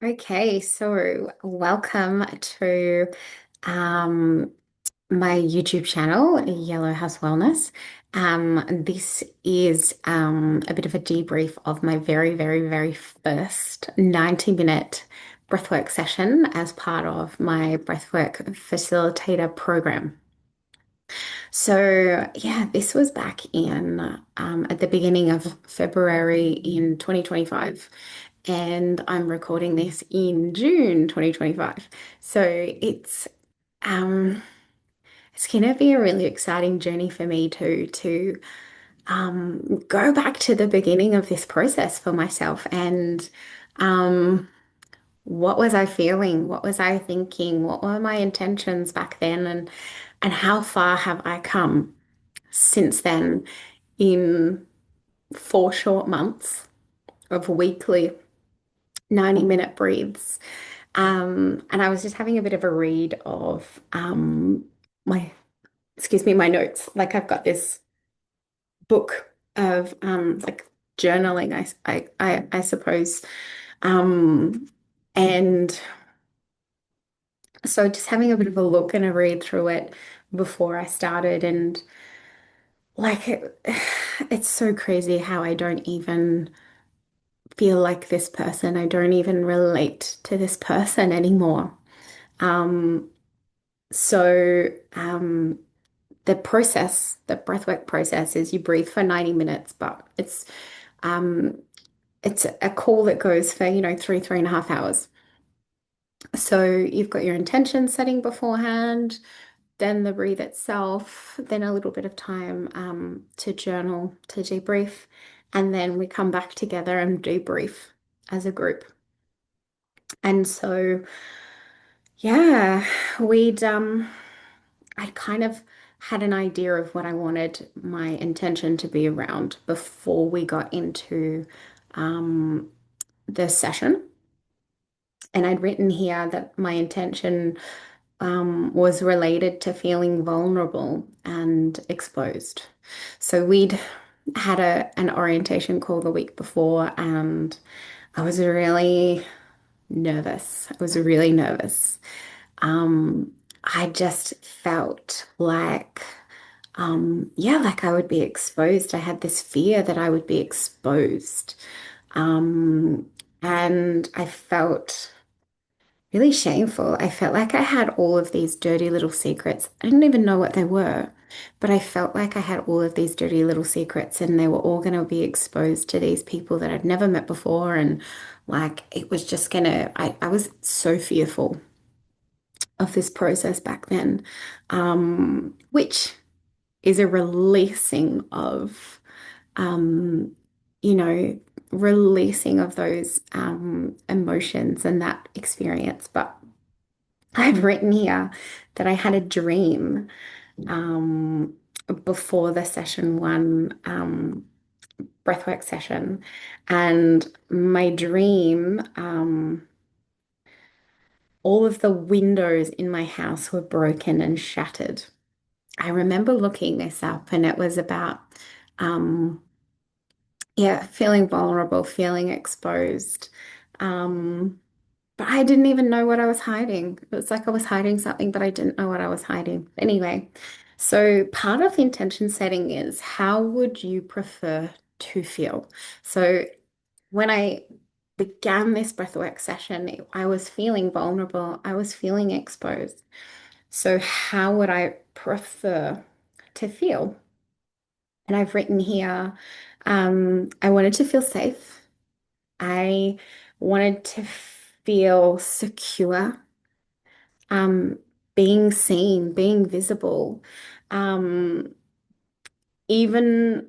Okay, so welcome to um, my YouTube channel, Yellow House Wellness. This is a bit of a debrief of my very first 90-minute breathwork session as part of my breathwork facilitator program. So, yeah, this was back in at the beginning of February in 2025, and I'm recording this in June 2025. So um it's gonna be a really exciting journey for me to go back to the beginning of this process for myself and um what was I feeling? What was I thinking? What were my intentions back then? And how far have I come since then in 4 short months of weekly 90-minute breathes? And I was just having a bit of a read of my, excuse me, my notes. Like I've got this book of like journaling, I suppose. Um, and so just having a bit of a look and a read through it before I started, and like it's so crazy how I don't even feel like this person. I don't even relate to this person anymore. Um, so the process, the breathwork process is you breathe for 90 minutes, but um it's a call that goes for, 3.5 hours. So you've got your intention setting beforehand, then the breathe itself, then a little bit of time to journal, to debrief, and then we come back together and debrief as a group. And so yeah, we'd I kind of had an idea of what I wanted my intention to be around before we got into um, the session. And I'd written here that my intention was related to feeling vulnerable and exposed. So we'd had an orientation call the week before, and I was really nervous. I was really nervous. Um, I just felt like, yeah, like I would be exposed. I had this fear that I would be exposed. Um, and I felt really shameful. I felt like I had all of these dirty little secrets. I didn't even know what they were, but I felt like I had all of these dirty little secrets and they were all going to be exposed to these people that I'd never met before. And like it was just I was so fearful of this process back then, which is a releasing of, um, you know, releasing of those emotions and that experience. But I've written here that I had a dream um, before the session one breathwork session, and my dream. All of the windows in my house were broken and shattered. I remember looking this up and it was about, um, yeah, feeling vulnerable, feeling exposed. Um, but I didn't even know what I was hiding. It was like I was hiding something, but I didn't know what I was hiding. Anyway, so part of intention setting is how would you prefer to feel? So when I began this breathwork session, I was feeling vulnerable. I was feeling exposed. So how would I prefer to feel? And I've written here, I wanted to feel safe. I wanted to feel secure, um, being seen, being visible. Um, Even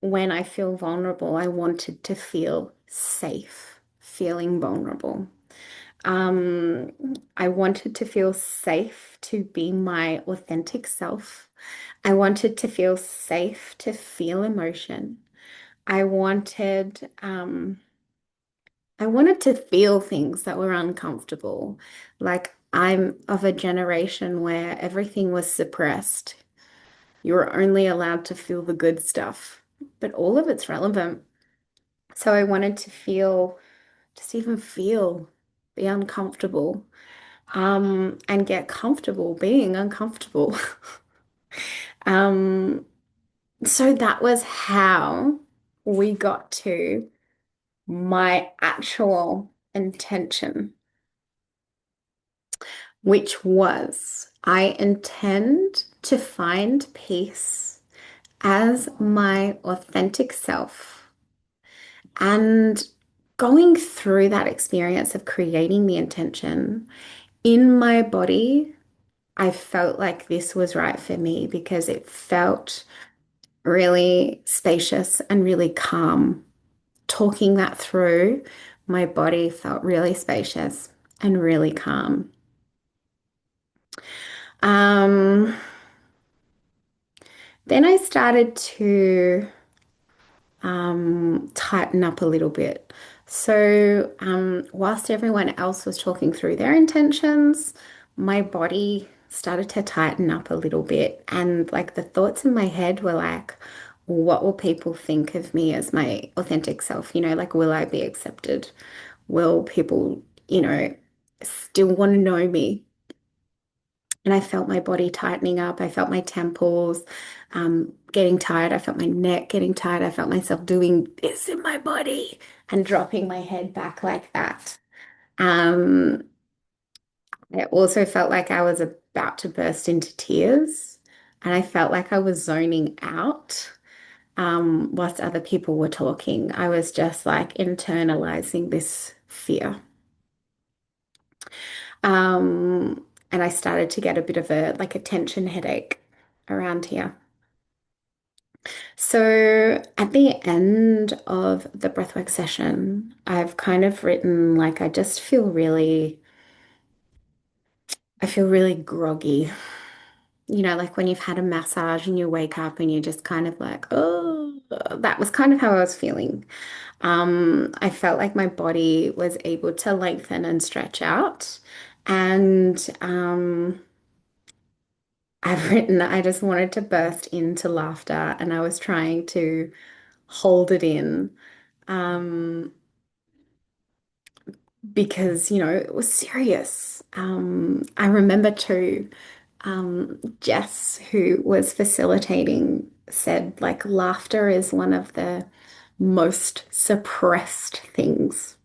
when I feel vulnerable, I wanted to feel safe, feeling vulnerable. Um, I wanted to feel safe to be my authentic self. I wanted to feel safe to feel emotion. I wanted, um, I wanted to feel things that were uncomfortable. Like I'm of a generation where everything was suppressed. You were only allowed to feel the good stuff, but all of it's relevant. So I wanted to feel, just even feel. be uncomfortable, and get comfortable being uncomfortable. Um, so that was how we got to my actual intention, which was I intend to find peace as my authentic self. And going through that experience of creating the intention in my body, I felt like this was right for me because it felt really spacious and really calm. Talking that through, my body felt really spacious and really calm. Um, then I started to tighten up a little bit. So, whilst everyone else was talking through their intentions, my body started to tighten up a little bit. And like the thoughts in my head were like, what will people think of me as my authentic self? Like, will I be accepted? Will people, still want to know me? And I felt my body tightening up. I felt my temples getting tired. I felt my neck getting tired. I felt myself doing this in my body and dropping my head back like that. Um, I also felt like I was about to burst into tears. And I felt like I was zoning out whilst other people were talking. I was just like internalizing this fear. And I started to get a bit of a tension headache around here. So at the end of the breathwork session, I've kind of written like I feel really groggy. Like when you've had a massage and you wake up and you're just kind of like, oh, that was kind of how I was feeling. I felt like my body was able to lengthen and stretch out. And I've written that I just wanted to burst into laughter and I was trying to hold it in. Um, because, it was serious. I remember too, Jess, who was facilitating, said like laughter is one of the most suppressed things.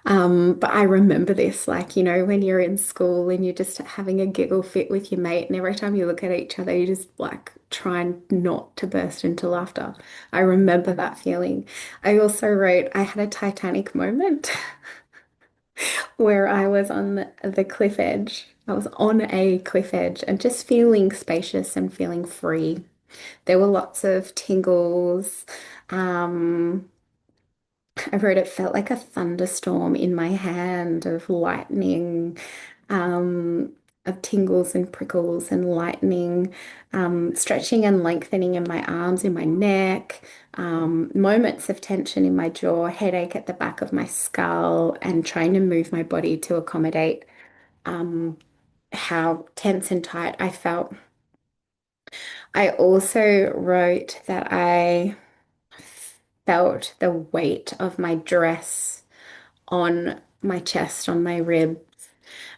But I remember this, like, when you're in school and you're just having a giggle fit with your mate, and every time you look at each other, you just like try not to burst into laughter. I remember that feeling. I also wrote, I had a Titanic moment where I was on the cliff edge. I was on a cliff edge and just feeling spacious and feeling free. There were lots of tingles. Um, I wrote it felt like a thunderstorm in my hand of lightning, um, of tingles and prickles and lightning, stretching and lengthening in my arms, in my neck, moments of tension in my jaw, headache at the back of my skull, and trying to move my body to accommodate how tense and tight I felt. I also wrote that I felt the weight of my dress on my chest, on my ribs.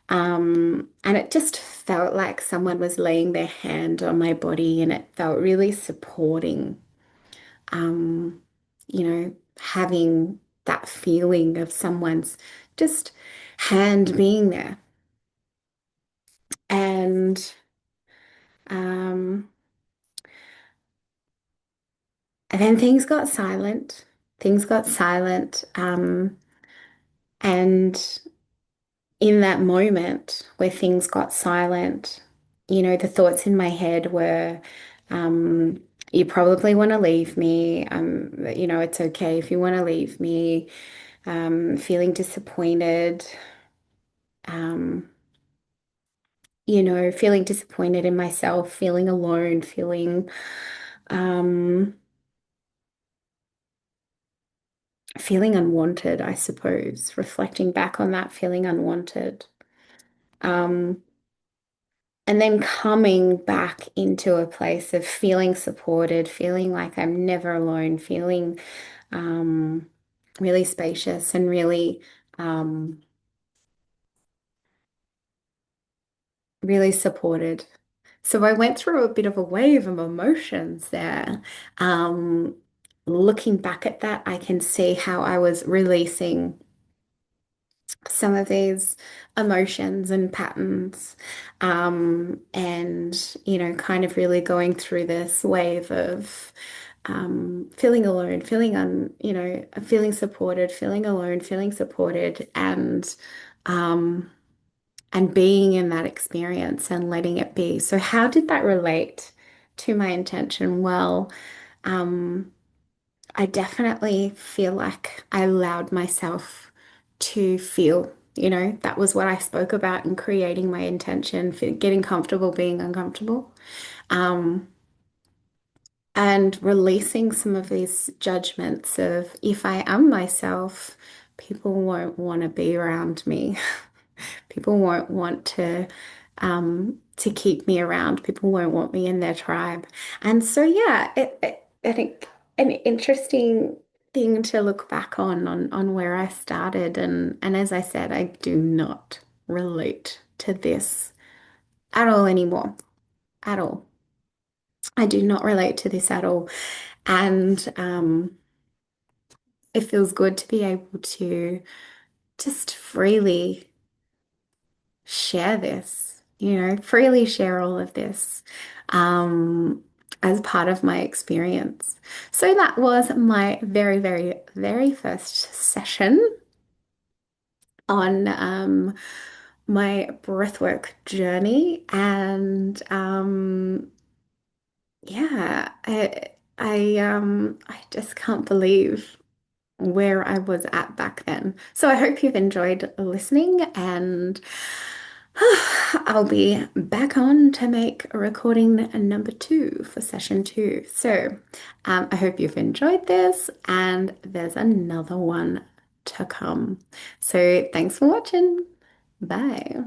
And it just felt like someone was laying their hand on my body and it felt really supporting. Um, Having that feeling of someone's just hand being there. And um, and then things got silent. Things got silent. And in that moment where things got silent, the thoughts in my head were, you probably want to leave me. It's okay if you want to leave me. Feeling disappointed, um, feeling disappointed in myself, feeling alone, um, feeling unwanted, I suppose, reflecting back on that, feeling unwanted. Um, And then coming back into a place of feeling supported, feeling like I'm never alone, feeling um, really spacious and really Um, really supported. So I went through a bit of a wave of emotions there. Um, Looking back at that, I can see how I was releasing some of these emotions and patterns, and kind of really going through this wave of feeling alone, feeling supported, feeling alone, feeling supported, um, and being in that experience and letting it be. So, how did that relate to my intention? Well, um, I definitely feel like I allowed myself to feel, that was what I spoke about in creating my intention, for getting comfortable being uncomfortable, um, and releasing some of these judgments of if I am myself, people won't want to be around me. People won't want to keep me around. People won't want me in their tribe. And so yeah, I think an interesting thing to look back on where I started, and as I said, I do not relate to this at all anymore. At all. I do not relate to this at all. And it feels good to be able to just freely share this, freely share all of this as part of my experience. So that was my very, very, very first session on my breathwork journey. And yeah, I just can't believe where I was at back then. So I hope you've enjoyed listening, and I'll be back on to make a recording number two for session two. So I hope you've enjoyed this, and there's another one to come. So thanks for watching. Bye.